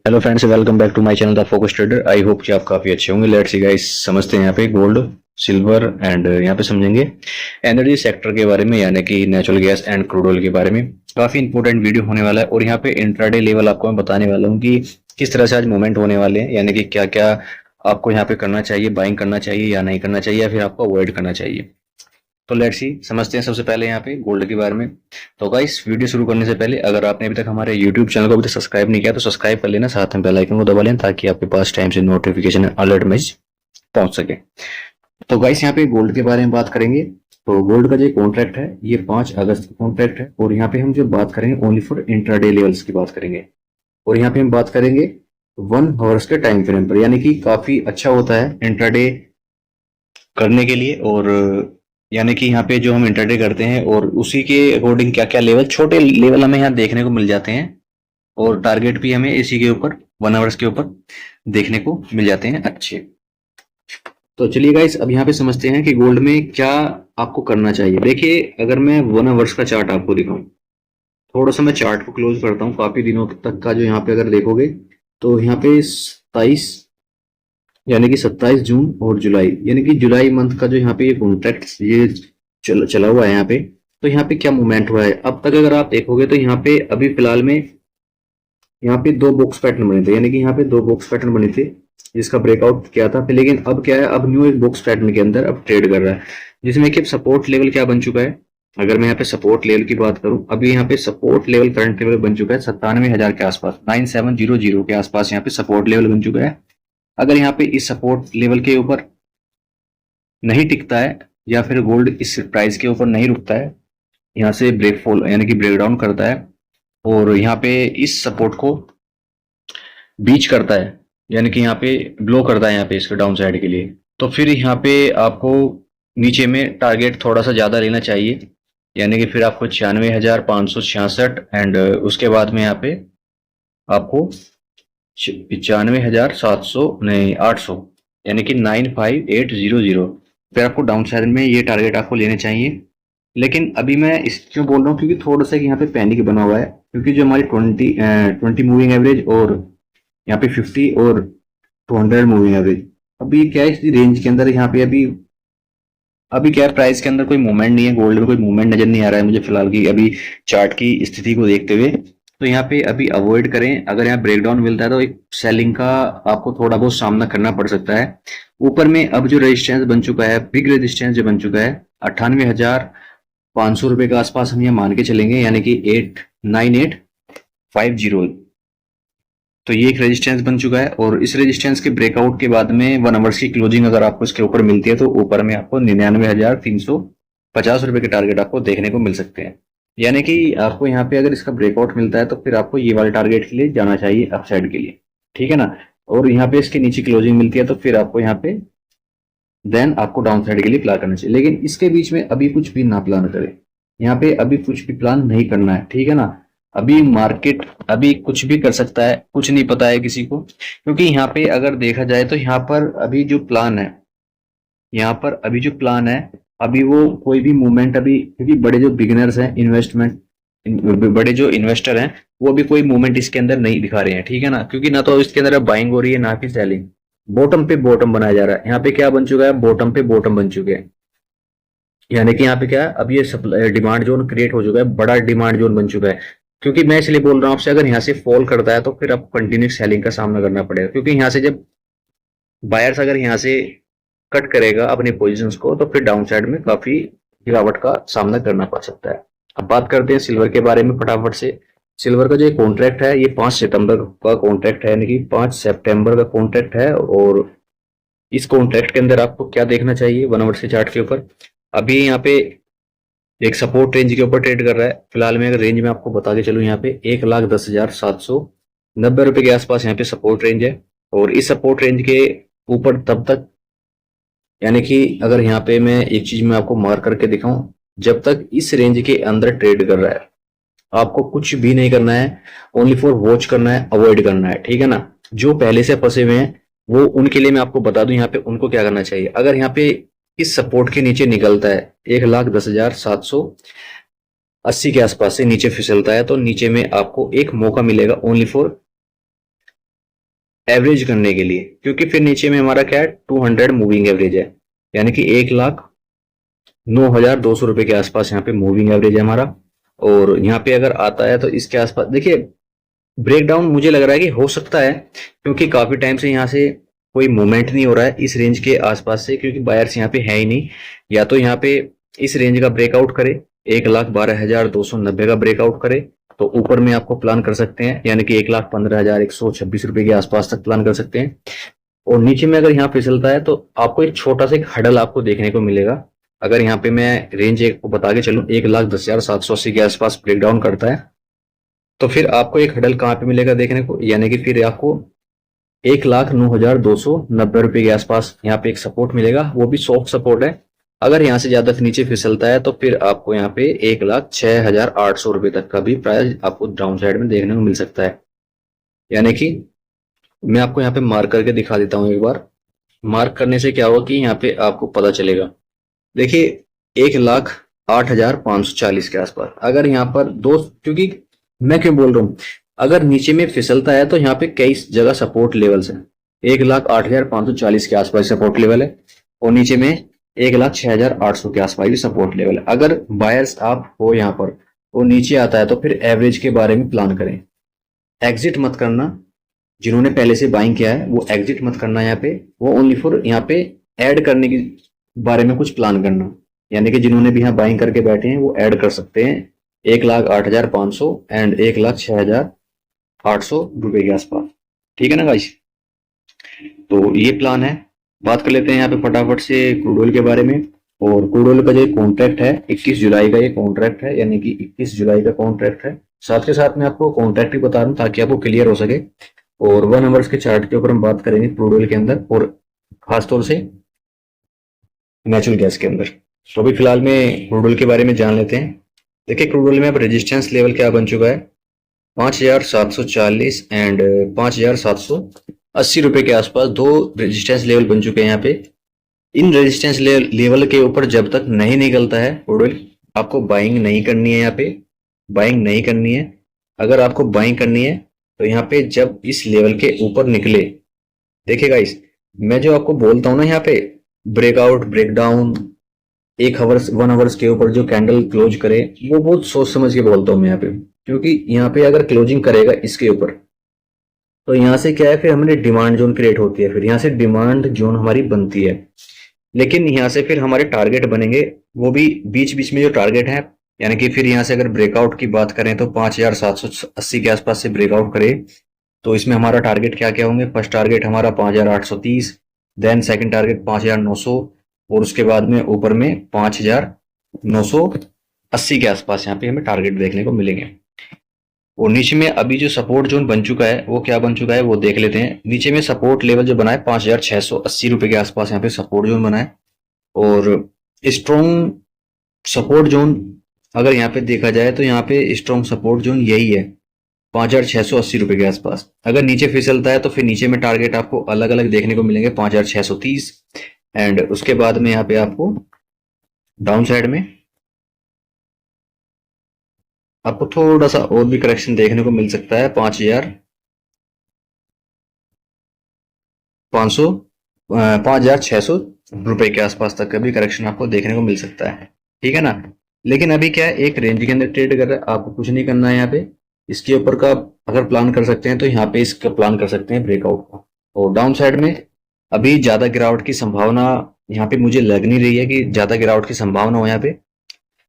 Hello friends, welcome back to my channel the focus trader. I hope कि आप काफी अच्छे होंगे। लेट्स सी गाइस, समझते हैं यहाँ पे गोल्ड, सिल्वर एंड यहाँ पे समझेंगे एनर्जी सेक्टर के बारे में, यानी कि natural gas and crude oil के बारे में। काफी इंपॉर्टेंट वीडियो होने वाला है और यहाँ पे इंट्राडे लेवल आपको मैं बताने वाला हूँ कि किस तरह से आज मूवमेंट होने वाले हैं, यानी कि क्या क्या आपको यहाँ पे करना चाहिए, बाइंग करना चाहिए या नहीं करना चाहिए, या फिर आपको अवॉइड करना चाहिए। तो लेट्स सी, समझते हैं सबसे पहले यहाँ पे गोल्ड के बारे में। तो गाइस, वीडियो शुरू करने से पहले अगर आपने अभी तक हमारे यूट्यूब चैनल को अभी तक सब्सक्राइब नहीं किया तो सब्सक्राइब कर लेना, साथ में बेल आइकन को दबा लेना ताकि आपके पास टाइम से नोटिफिकेशन अलर्ट मैसेज पहुंच सके। तो गाइस, यहाँ पे गोल्ड के बारे में बात करेंगे। तो गोल्ड का जो कॉन्ट्रैक्ट है ये 5 अगस्त का कॉन्ट्रैक्ट है और यहाँ पे हम जो बात करेंगे ओनली फॉर इंट्राडे लेवल्स की बात करेंगे। और यहाँ पे हम बात करेंगे 1 आवर्स के टाइम फ्रेम पर, यानी कि काफी अच्छा होता है इंट्राडे करने के लिए। और यानी कि यहाँ पे जो हम इंटरडे करते हैं और उसी के अकॉर्डिंग क्या क्या लेवल, छोटे लेवल हमें यहाँ देखने को मिल जाते हैं और टारगेट भी हमें इसी के ऊपर 1 आवर्स के ऊपर देखने को मिल जाते हैं अच्छे। तो चलिए गाइस, अब यहाँ पे समझते हैं कि गोल्ड में क्या आपको करना चाहिए। देखिए, अगर मैं 1 आवर्स का चार्ट आपको दिखाऊं, थोड़ा सा मैं चार्ट को क्लोज करता हूँ। काफी दिनों तक का जो यहाँ पे अगर देखोगे तो यहाँ पे 27, यानी कि 27 जून और जुलाई, यानी कि जुलाई मंथ का जो यहाँ पे ये कॉन्ट्रैक्ट ये चला हुआ है यहाँ पे। तो यहाँ पे क्या मूवमेंट हुआ है अब तक अगर आप देखोगे तो यहाँ पे अभी फिलहाल में यहाँ पे 2 बॉक्स पैटर्न बने थे, यानी कि यहाँ पे 2 बॉक्स पैटर्न बने थे जिसका ब्रेकआउट किया था। लेकिन अब क्या है, अब न्यू एक बॉक्स पैटर्न के अंदर अब ट्रेड कर रहा है, जिसमें कि सपोर्ट लेवल क्या बन चुका है। अगर मैं यहाँ पे सपोर्ट लेवल की बात करूं, अभी यहाँ पे सपोर्ट लेवल करंट लेवल बन चुका है 97,000 के आसपास, 9700 के आसपास यहाँ पे सपोर्ट लेवल बन चुका है। अगर यहाँ पे इस सपोर्ट लेवल के ऊपर नहीं टिकता है या फिर गोल्ड इस प्राइस के ऊपर नहीं रुकता है, यहाँ से ब्रेक फॉल यानी कि ब्रेक डाउन करता है और यहाँ पे इस सपोर्ट को बीच करता है, यानी कि यहाँ पे ब्लो करता है यहाँ पे इसके डाउन साइड के लिए, तो फिर यहाँ पे आपको नीचे में टारगेट थोड़ा सा ज्यादा लेना चाहिए, यानी कि फिर आपको 96,566 एंड उसके बाद में यहाँ पे आपको 95,700 नहीं 800, यानी कि 95,800, फिर आपको डाउन साइड में ये टारगेट आपको लेने चाहिए। लेकिन अभी मैं इस क्यों बोल रहा हूँ, क्योंकि थोड़ा सा यहाँ पे पैनिक बना हुआ है, क्योंकि जो हमारी 20 मूविंग एवरेज और यहाँ पे 50 और 200 मूविंग एवरेज, अभी क्या है इस रेंज के अंदर यहाँ पे अभी अभी क्या है, प्राइस के अंदर कोई मूवमेंट नहीं है, गोल्ड में कोई मूवमेंट नजर नहीं आ रहा है मुझे फिलहाल की अभी चार्ट की स्थिति को देखते हुए। तो यहाँ पे अभी अवॉइड करें। अगर यहाँ ब्रेकडाउन मिलता है तो एक सेलिंग का आपको थोड़ा बहुत सामना करना पड़ सकता है। ऊपर में अब जो रेजिस्टेंस बन चुका है, बिग रेजिस्टेंस जो बन चुका है 98,500 रुपए के आसपास हम यहाँ मान के चलेंगे, यानी कि 89850। तो ये एक रेजिस्टेंस बन चुका है और इस रेजिस्टेंस के ब्रेकआउट के बाद में 1 आवर्स की क्लोजिंग अगर आपको इसके ऊपर मिलती है तो ऊपर में आपको 99,350 रुपए के टारगेट आपको देखने को मिल सकते हैं। यानी कि आपको यहाँ पे अगर इसका ब्रेकआउट मिलता है तो फिर आपको ये वाले टारगेट के लिए जाना चाहिए, अपसाइड के लिए, ठीक है ना। और यहाँ पे इसके नीचे क्लोजिंग मिलती है तो फिर आपको यहाँ पे देन आपको डाउन साइड के लिए प्लान करना चाहिए। लेकिन इसके बीच में अभी कुछ भी ना प्लान करें, यहाँ पे अभी कुछ भी प्लान नहीं करना है, ठीक है ना। अभी मार्केट अभी कुछ भी कर सकता है, कुछ नहीं पता है किसी को, क्योंकि यहाँ पे अगर देखा जाए तो यहाँ पर अभी जो प्लान है, यहाँ पर अभी जो प्लान है, अभी वो कोई भी मूवमेंट अभी, क्योंकि बड़े जो बिगिनर्स हैं इन्वेस्टमेंट, बड़े जो इन्वेस्टर हैं वो भी कोई मूवमेंट इसके अंदर नहीं दिखा रहे हैं, ठीक है ना। क्योंकि ना तो इसके अंदर बाइंग हो रही है ना कि सेलिंग, बॉटम पे बॉटम बनाया जा रहा है। यहाँ पे क्या बन चुका है, बॉटम पे बॉटम बन चुके हैं, यानी कि यहाँ पे क्या है, अब ये डिमांड जोन क्रिएट हो चुका है, बड़ा डिमांड जोन बन चुका है। क्योंकि मैं इसलिए बोल रहा हूँ आपसे, अगर यहाँ से फॉल करता है तो फिर आपको कंटिन्यू सेलिंग का सामना करना पड़ेगा, क्योंकि यहाँ से जब बायर्स अगर यहाँ से कट करेगा अपने पोजीशंस को तो फिर डाउन साइड में काफी गिरावट का सामना करना पड़ सकता है। अब बात करते हैं सिल्वर के बारे में फटाफट से। सिल्वर का जो कॉन्ट्रैक्ट है ये 5 सितंबर का कॉन्ट्रैक्ट है, यानी कि 5 सितंबर का कॉन्ट्रैक्ट है। और इस कॉन्ट्रैक्ट के अंदर आपको क्या देखना चाहिए 1 आवर्स के चार्ट के ऊपर, अभी यहाँ पे एक सपोर्ट रेंज के ऊपर ट्रेड कर रहा है फिलहाल में। अगर रेंज में आपको बता के चलूँ, यहाँ पे 1,10,790 रुपए के आसपास यहाँ पे सपोर्ट रेंज है। और इस सपोर्ट रेंज के ऊपर तब तक, यानी कि अगर यहाँ पे मैं एक चीज में आपको मार्क करके दिखाऊं, जब तक इस रेंज के अंदर ट्रेड कर रहा है आपको कुछ भी नहीं करना है, ओनली फॉर वॉच करना है, अवॉइड करना है, ठीक है ना। जो पहले से फंसे हुए हैं वो उनके लिए मैं आपको बता दूं यहाँ पे उनको क्या करना चाहिए। अगर यहाँ पे इस सपोर्ट के नीचे निकलता है 1,10,780 के आसपास से नीचे फिसलता है तो नीचे में आपको एक मौका मिलेगा ओनली फॉर एवरेज करने के लिए, क्योंकि फिर नीचे में हमारा क्या है 200 मूविंग एवरेज है, यानी कि 1,09,200 रुपए के आसपास यहाँ पे मूविंग एवरेज है हमारा। और यहाँ पे अगर आता है तो इसके आसपास देखिए ब्रेक डाउन मुझे लग रहा है कि हो सकता है, क्योंकि काफी टाइम से यहाँ से कोई मूवमेंट नहीं हो रहा है इस रेंज के आसपास से, क्योंकि बायर्स यहाँ पे है ही नहीं। या तो यहाँ पे इस रेंज का ब्रेकआउट करे, 1,12,290 का ब्रेकआउट करे, तो ऊपर में आपको प्लान कर सकते हैं, यानी कि 1,15,126 रुपए के आसपास तक प्लान कर सकते हैं। और नीचे में अगर यहाँ फिसलता है तो आपको एक छोटा सा एक हडल आपको देखने को मिलेगा। अगर यहाँ पे मैं रेंज एक को बता के चलूँ 1,10,780 के आसपास ब्रेक डाउन करता है, तो फिर आपको एक हडल कहाँ पे मिलेगा देखने को, यानी कि फिर आपको 1,09,290 रुपए के आसपास यहाँ पे एक सपोर्ट मिलेगा, वो भी सॉफ्ट सपोर्ट है। अगर यहाँ से ज्यादा नीचे फिसलता है तो फिर आपको यहाँ पे 1,06,800 रुपए तक का भी प्राइस आपको डाउन साइड में देखने को मिल सकता है। यानी कि मैं आपको यहाँ पे मार्क करके दिखा देता हूँ एक बार। मार्क करने से क्या होगा कि यहाँ पे आपको पता चलेगा। देखिए 1,08,540 के आसपास अगर यहाँ पर दो, क्योंकि मैं क्यों बोल रहा हूँ, अगर नीचे में फिसलता है तो यहाँ पे कई जगह सपोर्ट लेवल्स हैं। 1,08,540 के आसपास सपोर्ट लेवल है, और नीचे में 1,06,800 के आसपास भी सपोर्ट लेवल है। अगर बायर्स आप हो यहाँ पर वो नीचे आता है तो फिर एवरेज के बारे में प्लान करें, एग्जिट मत करना। जिन्होंने पहले से बाइंग किया है वो एग्जिट मत करना यहाँ पे, वो ओनली फॉर यहाँ पे ऐड करने के बारे में कुछ प्लान करना। यानी कि जिन्होंने भी यहाँ बाइंग करके बैठे हैं वो ऐड कर सकते हैं 1,08,500 एंड 1,06,800 रुपए के आसपास। ठीक है ना गाइस, तो ये प्लान है। बात कर लेते हैं यहाँ पे फटाफट से क्रूड ऑयल के बारे में। और क्रूड ऑयल का जो कॉन्ट्रैक्ट है 21 जुलाई का ये कॉन्ट्रैक्ट है, यानी कि 21 जुलाई का कॉन्ट्रैक्ट है। साथ के साथ मैं आपको कॉन्ट्रैक्ट ही बता रहा हूँ ताकि आपको क्लियर हो सके। और 1 आवर्स के चार्ट के ऊपर हम बात करेंगे क्रूड ऑयल के अंदर, और खासतौर से नेचुरल गैस के अंदर। तो अभी फिलहाल में क्रूड ऑयल के बारे में जान लेते हैं। देखिए क्रूड ऑयल में अब रेजिस्टेंस लेवल क्या बन चुका है, 5,740 एंड 5,780 रुपए के आसपास दो रेजिस्टेंस लेवल बन चुके हैं यहाँ पे। इन रेजिस्टेंस लेवल के ऊपर जब तक नहीं निकलता है क्रूड ऑयल, आपको बाइंग नहीं करनी है। यहाँ पे बाइंग नहीं करनी है। अगर आपको बाइंग करनी है तो यहाँ पे जब इस लेवल के ऊपर निकले, देखिए गाइस मैं जो आपको बोलता हूँ ना यहाँ पे ब्रेकआउट ब्रेकडाउन 1 आवर्स के ऊपर जो कैंडल क्लोज करे, वो बहुत सोच समझ के बोलता हूँ मैं यहाँ पे। क्योंकि यहाँ पे अगर क्लोजिंग करेगा इसके ऊपर तो यहाँ से क्या है, फिर हमारी डिमांड जोन क्रिएट होती है, फिर यहाँ से डिमांड जोन हमारी बनती है। लेकिन यहाँ से फिर हमारे टारगेट बनेंगे, वो भी बीच बीच में जो टारगेट है, यानी कि फिर यहाँ से अगर ब्रेकआउट की बात करें तो 5,780 के आसपास से ब्रेकआउट करे तो इसमें हमारा टारगेट क्या क्या होंगे। फर्स्ट टारगेट हमारा 5,830, देन सेकंड टारगेट 5,900, और उसके बाद में ऊपर में 5,980 के आसपास यहाँ पे हमें टारगेट देखने को मिलेंगे। और नीचे में अभी जो सपोर्ट जोन बन चुका है वो क्या बन चुका है वो देख लेते हैं। नीचे में सपोर्ट लेवल जो बना है 5,680 रुपए के आसपास यहाँ पे सपोर्ट जोन बना है। और स्ट्रॉन्ग सपोर्ट जोन अगर यहाँ पे देखा जाए तो यहाँ पे स्ट्रॉन्ग सपोर्ट जोन यही है 5,680 रुपए के आसपास। अगर नीचे फिसलता है तो फिर नीचे में टारगेट आपको अलग अलग देखने को मिलेंगे 5,630, एंड उसके बाद में यहाँ पे आपको डाउन साइड में आपको थोड़ा सा और भी करेक्शन देखने को मिल सकता है 5,600 रुपए के आसपास तक का भी करेक्शन आपको देखने को मिल सकता है। ठीक है ना, लेकिन अभी क्या है एक रेंज के अंदर ट्रेड कर रहा है, आपको कुछ नहीं करना है यहाँ पे। इसके ऊपर का अगर प्लान कर सकते हैं तो यहाँ पे इसका प्लान कर सकते हैं ब्रेकआउट का। और डाउन साइड में अभी ज्यादा गिरावट की संभावना यहाँ पे मुझे लग नहीं रही है कि ज्यादा गिरावट की संभावना हो यहाँ पे।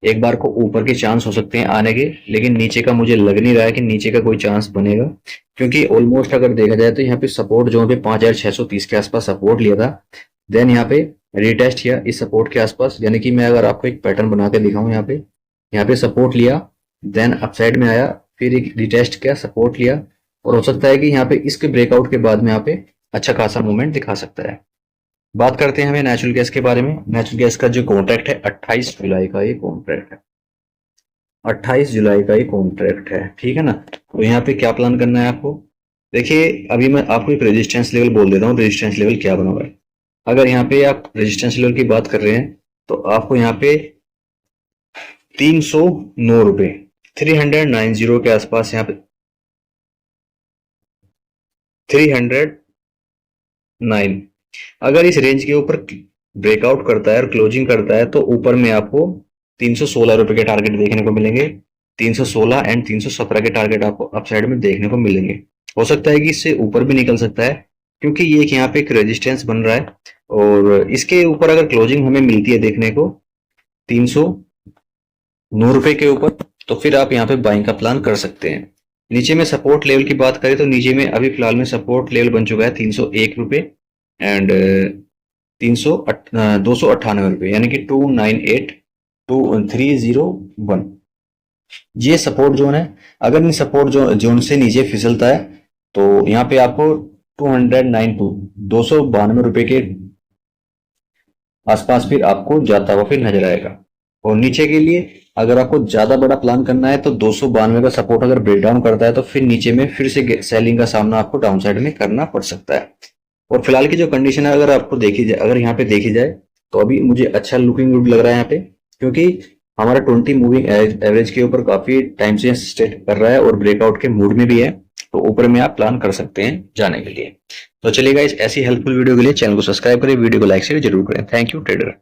एक बार को ऊपर के चांस हो सकते हैं आने के, लेकिन नीचे का मुझे लग नहीं रहा है कि नीचे का कोई चांस बनेगा। क्योंकि ऑलमोस्ट अगर देखा जाए तो यहाँ पे सपोर्ट जो पे 5,630 के आसपास सपोर्ट लिया था, देन यहाँ पे रिटेस्ट किया इस सपोर्ट के आसपास। यानी कि मैं अगर आपको एक पैटर्न बना के दिखाऊं, यहाँ पे सपोर्ट लिया, देन अपसाइड में आया, फिर एक रिटेस्ट किया, सपोर्ट लिया, और हो सकता है कि यहाँ पे इसके ब्रेकआउट के बाद में यहाँ पे अच्छा खासा मूवमेंट दिखा सकता है। बात करते हैं हमें नेचुरल गैस के बारे में। नेचुरल गैस का जो कॉन्ट्रैक्ट है 28 जुलाई का ये कॉन्ट्रैक्ट है, 28 जुलाई का ये कॉन्ट्रैक्ट है। ठीक है ना, तो यहाँ पे क्या प्लान करना है आपको। देखिए अभी मैं आपको एक रेजिस्टेंस लेवल बोल देता हूँ, रेजिस्टेंस लेवल क्या बना हुआ है। अगर यहाँ पे आप रेजिस्टेंस लेवल की बात कर रहे हैं तो आपको यहाँ पे 309 रुपए 390 के आसपास यहाँ पे 9। अगर इस रेंज के ऊपर ब्रेकआउट करता है और क्लोजिंग करता है तो ऊपर में आपको 316 रुपए के टारगेट देखने को मिलेंगे। 316 एंड 317 के टारगेट आपको अपसाइड में देखने को मिलेंगे। हो सकता है कि इससे ऊपर भी निकल सकता है, क्योंकि ये यहाँ पे एक रेजिस्टेंस बन रहा है, और इसके ऊपर अगर क्लोजिंग हमें मिलती है देखने को 309 रुपए के ऊपर, तो फिर आप यहाँ पे बाइंग का प्लान कर सकते हैं। नीचे में सपोर्ट लेवल की बात करें तो नीचे में अभी फिलहाल में सपोर्ट लेवल बन चुका है 301 रुपए एंड 298 रुपए, यानी कि 2982301। ये सपोर्ट जोन है। अगर इन सपोर्ट जोन से नीचे फिसलता है तो यहाँ पे आपको 292 के आसपास फिर आपको जाता हुआ फिर नजर आएगा। और नीचे के लिए अगर आपको ज्यादा बड़ा प्लान करना है तो 292 का सपोर्ट अगर ब्रेकडाउन करता है तो फिर नीचे में फिर से सेलिंग का सामना आपको डाउन साइड में करना पड़ सकता है। और फिलहाल की जो कंडीशन है अगर आपको देखी जाए, अगर यहाँ पे देखी जाए तो अभी मुझे अच्छा लुकिंग गुड लग रहा है यहाँ पे, क्योंकि हमारा 20 मूविंग एवरेज के ऊपर काफी टाइम से स्टेट कर रहा है और ब्रेकआउट के मूड में भी है, तो ऊपर में आप प्लान कर सकते हैं जाने के लिए। तो चलिए गाइस, ऐसी हेल्पफुल वीडियो के लिए चैनल को सब्सक्राइब करें, वीडियो को लाइक शेयर जरूर करें। Thank you trader.